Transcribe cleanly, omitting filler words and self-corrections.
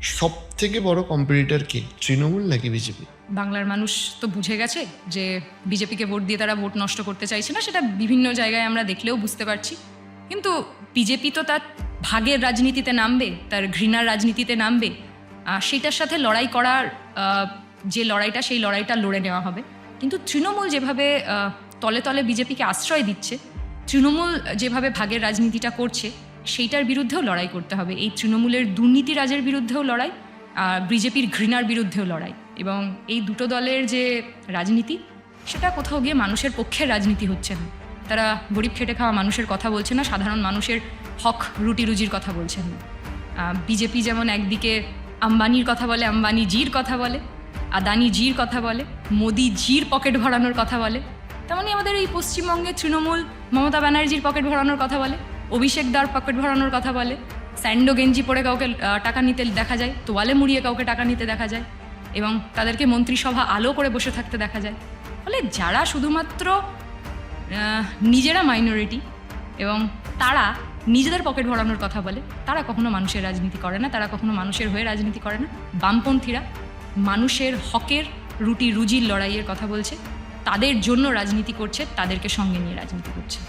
সব থেকে বড় কম্পিটিটর কে, তৃণমূল নাকি বিজেপি? বাংলার মানুষ তো বুঝে গেছে যে বিজেপিকে ভোট দিয়ে তারা ভোট নষ্ট করতে চাইছে না, সেটা বিভিন্ন জায়গায় আমরা দেখলেও বুঝতে পারছি। কিন্তু বিজেপি তো তার ভাগের রাজনীতিতে নামবে, তার ঘৃণার রাজনীতিতে নামবে, সেটার সাথে লড়াই করার যে লড়াইটা, সেই লড়াইটা লড়ে নেওয়া হবে। কিন্তু তৃণমূল যেভাবে তলে তলে বিজেপিকে আশ্রয় দিচ্ছে, তৃণমূল যেভাবে ভাগের রাজনীতিটা করছে, সেইটার বিরুদ্ধেও লড়াই করতে হবে। এই তৃণমূলের দুর্নীতিরাজের বিরুদ্ধেও লড়াই, বিজেপির ঘৃণার বিরুদ্ধেও লড়াই। এবং এই দুটো দলের যে রাজনীতি, সেটা কোথাও গিয়ে মানুষের পক্ষের রাজনীতি হচ্ছে না। তারা গরিব খেটে খাওয়া মানুষের কথা বলছে না, সাধারণ মানুষের হক রুটি রুজির কথা বলছেন না। বিজেপি যেমন একদিকে আম্বানির কথা বলে, আম্বানি জির কথা বলে, আদানি জির কথা বলে, মোদি জির পকেট ভরানোর কথা বলে, তেমনি আমাদের এই পশ্চিমবঙ্গে তৃণমূল মমতা ব্যানার্জির পকেট ভরানোর কথা বলে, অভিষেক দার পকেট ভরানোর কথা বলে, স্যান্ডো গেঞ্জি পরে কাউকে টাকা নিতে দেখা যায়, তোয়ালে মুড়িয়ে কাউকে টাকা নিতে দেখা যায়, এবং তাদেরকে মন্ত্রিসভা আলো করে বসে থাকতে দেখা যায়। ফলে যারা শুধুমাত্র নিজেরা মাইনরিটি এবং তারা নিজেদের পকেট ভরানোর কথা বলে, তারা কখনো মানুষের রাজনীতি করে না, তারা কখনো মানুষের হয়ে রাজনীতি করে না। বামপন্থীরা মানুষের হকের রুটি রুজির লড়াইয়ের কথা বলছে, তাদের জন্য রাজনীতি করছে, তাদেরকে সঙ্গে নিয়ে রাজনীতি করছে।